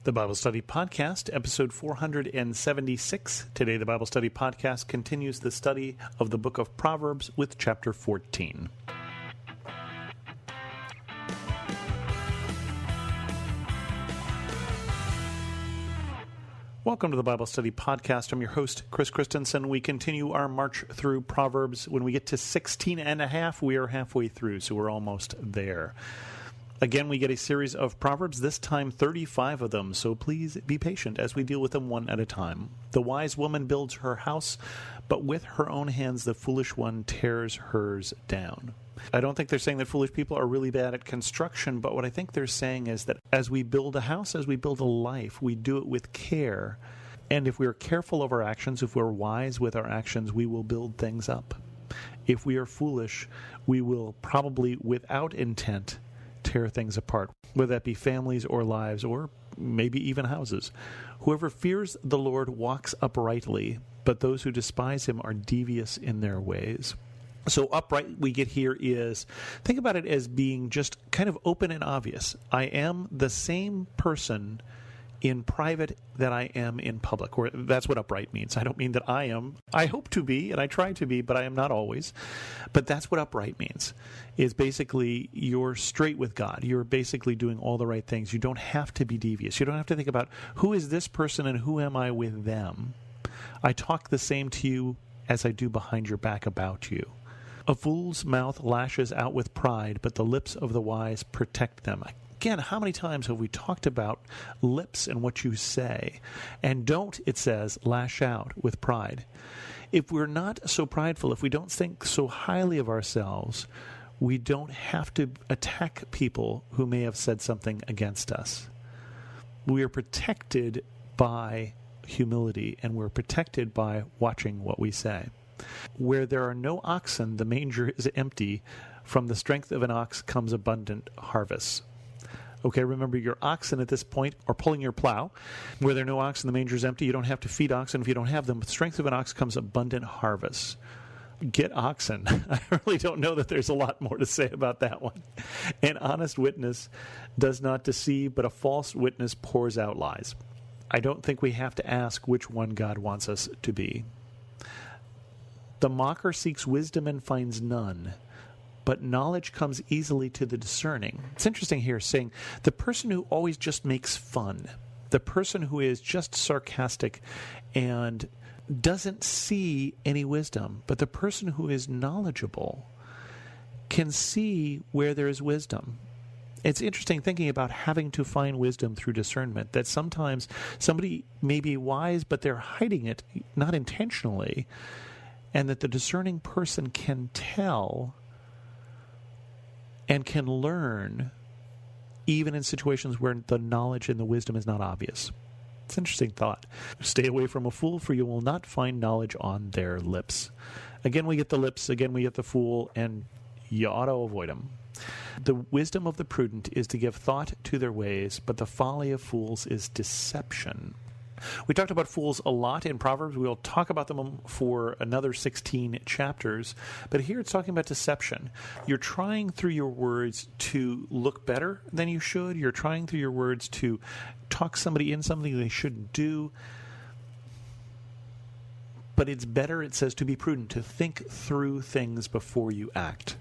The Bible Study Podcast, episode 476. Today, the Bible Study Podcast continues the study of the book of Proverbs with chapter 14. Welcome to the Bible Study Podcast. I'm your host, Chris Christensen. We continue our march through Proverbs. When we get to 16 and a half, we are halfway through, so we're almost there. Again, we get a series of Proverbs, this time 35 of them, so please be patient as we deal with them one at a time. The wise woman builds her house, but with her own hands the foolish one tears hers down. I don't think they're saying that foolish people are really bad at construction, but what I think they're saying is that as we build a house, as we build a life, we do it with care. And if we're careful of our actions, if we're wise with our actions, we will build things up. If we are foolish, we will probably, without intent, tear things apart, whether that be families or lives or maybe even houses. Whoever fears the Lord walks uprightly, but those who despise him are devious in their ways. So upright we get here is, think about it as being just kind of open and obvious. I am the same person in private that I am in public, or that's what upright means. I don't mean that I am. I hope to be, and I try to be, but I am not always. But that's what upright means, is basically you're straight with God. You're basically doing all the right things. You don't have to be devious. You don't have to think about who is this person and who am I with them. I talk the same to you as I do behind your back about you. A fool's mouth lashes out with pride, but the lips of the wise protect them. Again, how many times have we talked about lips and what you say? And don't, it says, lash out with pride. If we're not so prideful, if we don't think so highly of ourselves, we don't have to attack people who may have said something against us. We are protected by humility, and we're protected by watching what we say. Where there are no oxen, the manger is empty. From the strength of an ox comes abundant harvest. Okay, remember your oxen at this point are pulling your plow. Where there are no oxen, the manger is empty. You don't have to feed oxen if you don't have them. With the strength of an ox comes abundant harvest. Get oxen. I really don't know that there's a lot more to say about that one. An honest witness does not deceive, but a false witness pours out lies. I don't think we have to ask which one God wants us to be. The mocker seeks wisdom and finds none, but knowledge comes easily to the discerning. It's interesting here saying the person who always just makes fun, the person who is just sarcastic and doesn't see any wisdom, but the person who is knowledgeable can see where there is wisdom. It's interesting thinking about having to find wisdom through discernment, that sometimes somebody may be wise, but they're hiding it, not intentionally, and that the discerning person can tell and can learn even in situations where the knowledge and the wisdom is not obvious. It's an interesting thought. Stay away from a fool, for you will not find knowledge on their lips. Again, we get the lips. Again, we get the fool, and you ought to avoid them. The wisdom of the prudent is to give thought to their ways, but the folly of fools is deception. We talked about fools a lot in Proverbs. We'll talk about them for another 16 chapters. But here it's talking about deception. You're trying through your words to look better than you should. You're trying through your words to talk somebody in something they shouldn't do. But it's better, it says, to be prudent, to think through things before you act.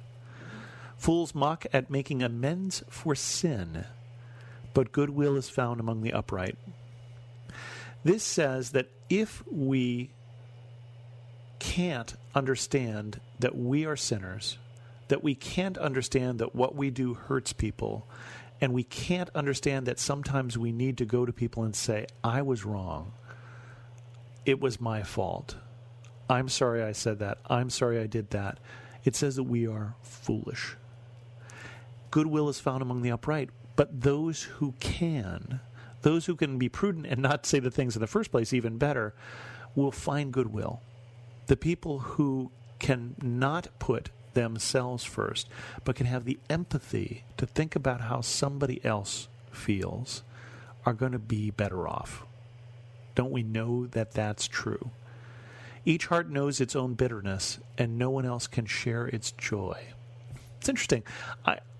Fools mock at making amends for sin, but goodwill is found among the upright. This says that if we can't understand that we are sinners, that we can't understand that what we do hurts people, and we can't understand that sometimes we need to go to people and say, I was wrong. It was my fault. I'm sorry I said that. I'm sorry I did that. It says that we are foolish. Goodwill is found among the upright, but those who can be prudent and not say the things in the first place, even better, will find goodwill. The people who can not put themselves first, but can have the empathy to think about how somebody else feels, are going to be better off. Don't we know that that's true? Each heart knows its own bitterness, and no one else can share its joy. It's interesting.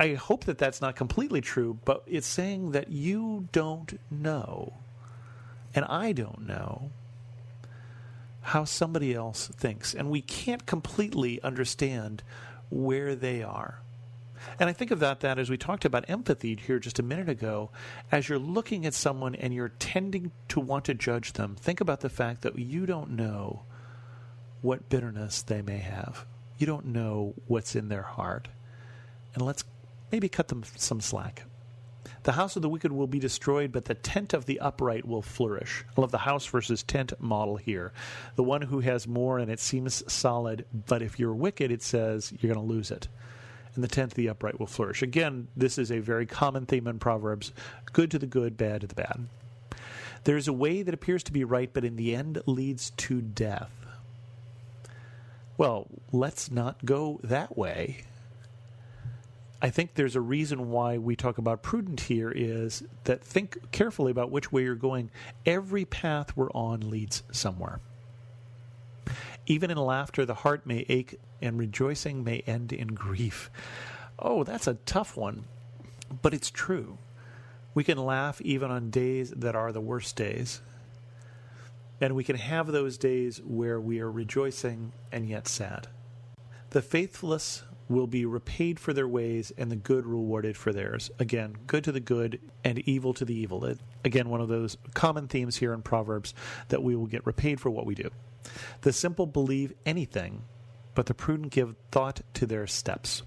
I hope that that's not completely true, but it's saying that you don't know, and I don't know, how somebody else thinks. And we can't completely understand where they are. And I think of that as we talked about empathy here just a minute ago. As you're looking at someone and you're tending to want to judge them, think about the fact that you don't know what bitterness they may have. You don't know what's in their heart. And let's maybe cut them some slack. The house of the wicked will be destroyed, but the tent of the upright will flourish. I love the house versus tent model here. The one who has more and it seems solid, but if you're wicked, it says you're going to lose it. And the tent of the upright will flourish. Again, this is a very common theme in Proverbs. Good to the good, bad to the bad. There is a way that appears to be right, but in the end leads to death. Well, let's not go that way. I think there's a reason why we talk about prudent here is that think carefully about which way you're going. Every path we're on leads somewhere. Even in laughter, the heart may ache, and rejoicing may end in grief. Oh, that's a tough one, but it's true. We can laugh even on days that are the worst days. And we can have those days where we are rejoicing and yet sad. The faithless will be repaid for their ways, and the good rewarded for theirs. Again, good to the good and evil to the evil. Again, one of those common themes here in Proverbs, that we will get repaid for what we do. The simple believe anything, but the prudent give thought to their steps.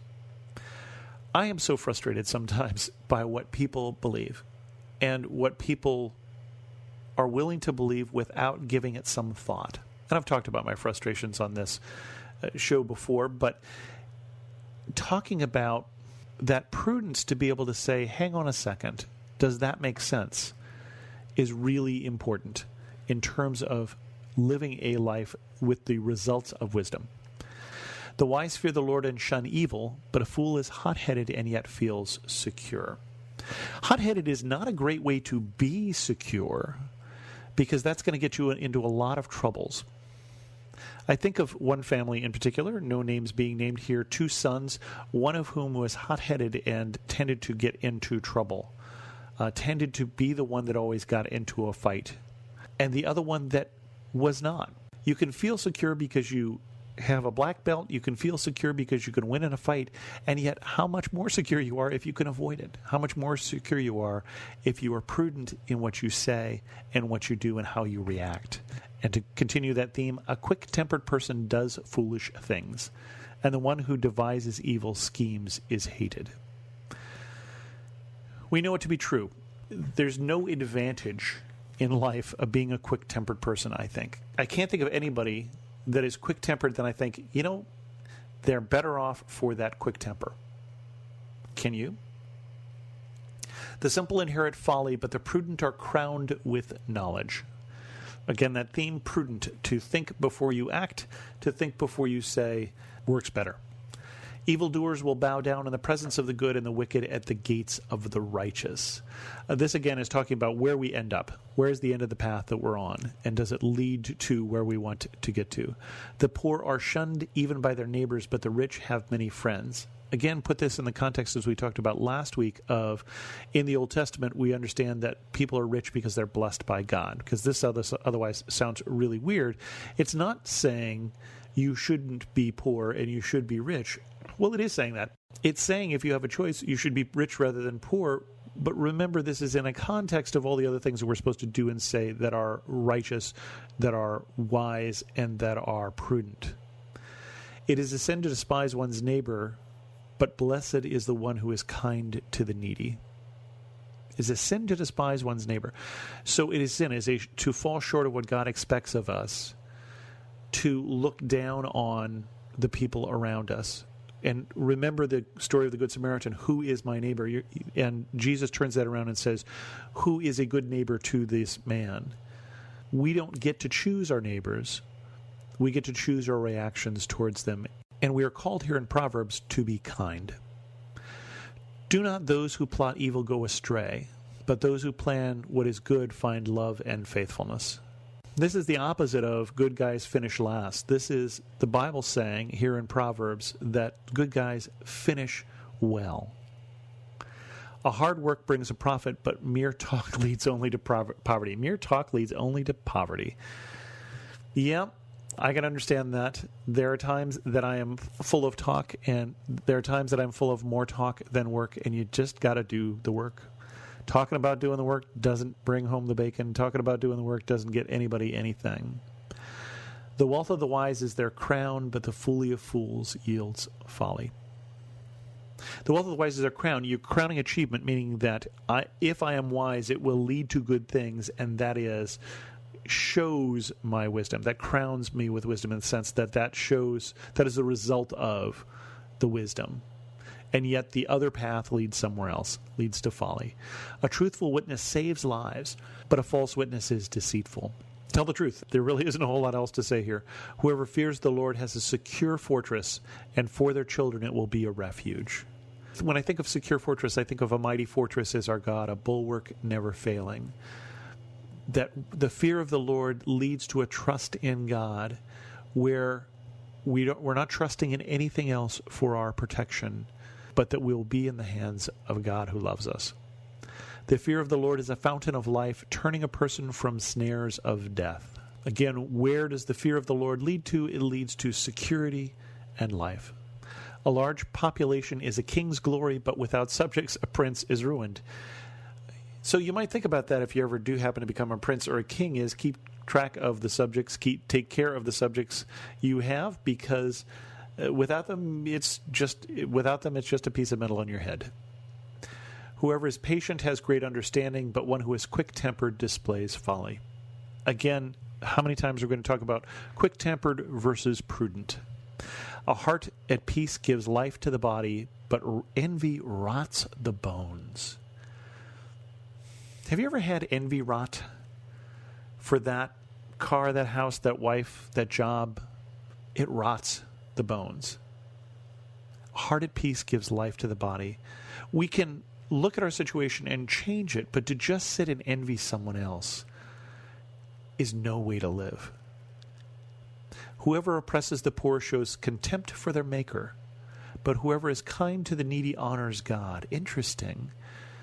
I am so frustrated sometimes by what people believe and what people are willing to believe without giving it some thought. And I've talked about my frustrations on this show before, but talking about that prudence to be able to say, hang on a second, does that make sense, is really important in terms of living a life with the results of wisdom. The wise fear the Lord and shun evil, but a fool is hot-headed and yet feels secure. Hot-headed is not a great way to be secure, because that's going to get you into a lot of troubles. I think of one family in particular, no names being named here, 2 sons, one of whom was hot-headed and tended to get into trouble, tended to be the one that always got into a fight, and the other one that was not. You can feel secure because you have a black belt. You can feel secure because you can win in a fight, and yet how much more secure you are if you can avoid it. How much more secure you are if you are prudent in what you say and what you do and how you react. And to continue that theme, a quick-tempered person does foolish things, and the one who devises evil schemes is hated. We know it to be true. There's no advantage in life of being a quick-tempered person, I think. I can't think of anybody that is quick-tempered than I think, they're better off for that quick temper. Can you? The simple inherit folly, but the prudent are crowned with knowledge. Again, that theme, prudent, to think before you act, to think before you say, works better. Evildoers will bow down in the presence of the good, and the wicked at the gates of the righteous. This, again, is talking about where we end up. Where is the end of the path that we're on? And does it lead to where we want to get to? The poor are shunned even by their neighbors, but the rich have many friends. Again, put this in the context, as we talked about last week, of in the Old Testament, we understand that people are rich because they're blessed by God. Because this otherwise sounds really weird. It's not saying you shouldn't be poor and you should be rich. Well, it is saying that. It's saying if you have a choice, you should be rich rather than poor. But remember, this is in a context of all the other things that we're supposed to do and say that are righteous, that are wise, and that are prudent. It is a sin to despise one's neighbor, but blessed is the one who is kind to the needy. It is a sin to despise one's neighbor. So it is sin, to fall short of what God expects of us, to look down on the people around us. And remember the story of the Good Samaritan. Who is my neighbor? And Jesus turns that around and says, who is a good neighbor to this man? We don't get to choose our neighbors. We get to choose our reactions towards them. And we are called here in Proverbs to be kind. Do not those who plot evil go astray, but those who plan what is good find love and faithfulness. This is the opposite of good guys finish last. This is the Bible saying here in Proverbs that good guys finish well. A hard work brings a profit, but mere talk leads only to poverty. Mere talk leads only to poverty. Yeah, I can understand that. There are times that I am full of talk, and there are times that I'm full of more talk than work, and you just got to do the work. Talking about doing the work doesn't bring home the bacon. Talking about doing the work doesn't get anybody anything. The wealth of the wise is their crown, but the folly of fools yields folly. The wealth of the wise is their crown. You're crowning achievement, meaning that if I am wise, it will lead to good things, and that is shows my wisdom. That crowns me with wisdom in the sense that shows, that is the result of the wisdom. And yet the other path leads somewhere else, leads to folly. A truthful witness saves lives, but a false witness is deceitful. Tell the truth. There really isn't a whole lot else to say here. Whoever fears the Lord has a secure fortress, and for their children it will be a refuge. When I think of secure fortress, I think of a mighty fortress as our God, a bulwark never failing. That the fear of the Lord leads to a trust in God where we're not trusting in anything else for our protection, but that we'll be in the hands of God who loves us. The fear of the Lord is a fountain of life, turning a person from snares of death. Again, where does the fear of the Lord lead to? It leads to security and life. A large population is a king's glory, but without subjects, a prince is ruined. So you might think about that if you ever do happen to become a prince or a king, is keep track of the subjects, take care of the subjects you have, because without them, it's just a piece of metal on your head. Whoever is patient has great understanding, but one who is quick-tempered displays folly. Again, how many times are we going to talk about quick-tempered versus prudent? A heart at peace gives life to the body, but envy rots the bones. Have you ever had envy rot for that car, that house, that wife, that job? It rots the bones. A heart at peace gives life to the body. We can look at our situation and change it, but to just sit and envy someone else is no way to live. Whoever oppresses the poor shows contempt for their maker, but whoever is kind to the needy honors God. Interesting.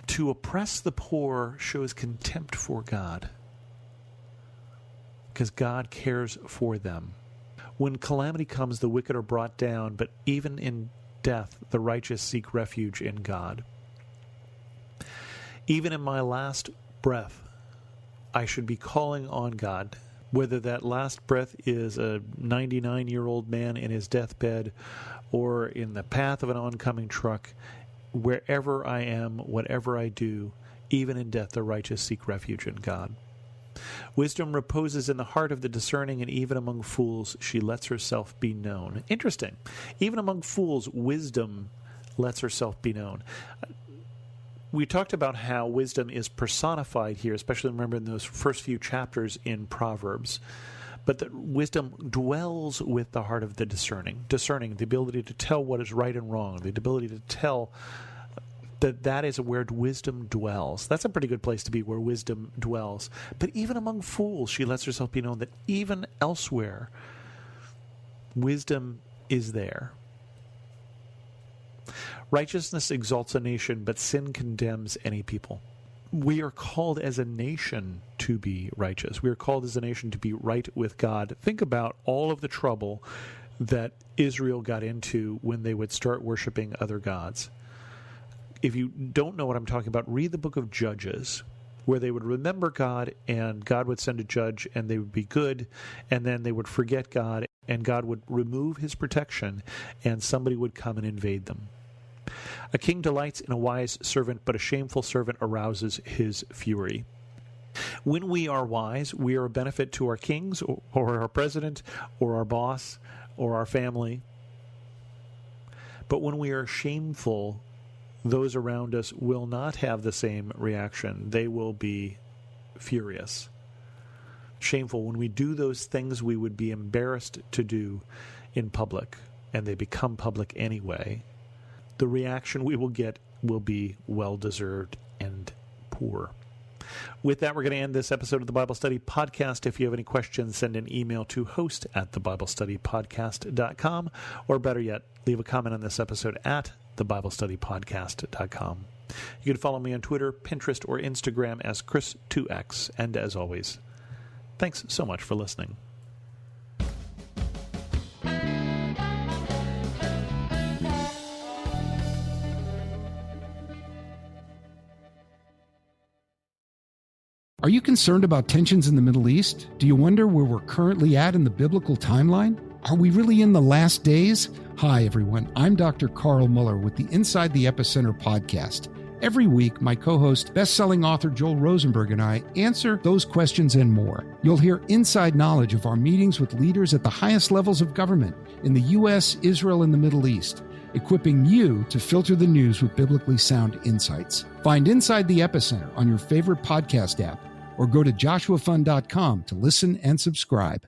To oppress the poor shows contempt for God, because God cares for them. When calamity comes, the wicked are brought down, but even in death, the righteous seek refuge in God. Even in my last breath, I should be calling on God, whether that last breath is a 99-year-old man in his deathbed or in the path of an oncoming truck. Wherever I am, whatever I do, even in death, the righteous seek refuge in God. Wisdom reposes in the heart of the discerning, and even among fools she lets herself be known. Interesting. Even among fools, wisdom lets herself be known. We talked about how wisdom is personified here, especially remember in those first few chapters in Proverbs. But that wisdom dwells with the heart of the discerning. Discerning, the ability to tell what is right and wrong, the ability to tell that is where wisdom dwells. That's a pretty good place to be, where wisdom dwells. But even among fools, she lets herself be known, that even elsewhere, wisdom is there. Righteousness exalts a nation, but sin condemns any people. We are called as a nation to be righteous. We are called as a nation to be right with God. Think about all of the trouble that Israel got into when they would start worshiping other gods. If you don't know what I'm talking about, read the book of Judges, where they would remember God, and God would send a judge, and they would be good, and then they would forget God, and God would remove his protection, and somebody would come and invade them. A king delights in a wise servant, but a shameful servant arouses his fury. When we are wise, we are a benefit to our kings or our president or our boss or our family. But when we are shameful, those around us will not have the same reaction. They will be furious. Shameful. When we do those things we would be embarrassed to do in public, and they become public anyway, the reaction we will get will be well-deserved and poor. With that, we're going to end this episode of the Bible Study Podcast. If you have any questions, send an email to host@thebiblestudypodcast.com, or better yet, leave a comment on this episode at thebiblestudypodcast.com. You can follow me on Twitter, Pinterest, or Instagram as Chris2X. And as always, thanks so much for listening. Are you concerned about tensions in the Middle East? Do you wonder where we're currently at in the biblical timeline? Are we really in the last days? Hi, everyone. I'm Dr. Carl Muller with the Inside the Epicenter podcast. Every week, my co-host, best-selling author Joel Rosenberg and I answer those questions and more. You'll hear inside knowledge of our meetings with leaders at the highest levels of government in the U.S., Israel, and the Middle East, equipping you to filter the news with biblically sound insights. Find Inside the Epicenter on your favorite podcast app, or go to joshuafund.com to listen and subscribe.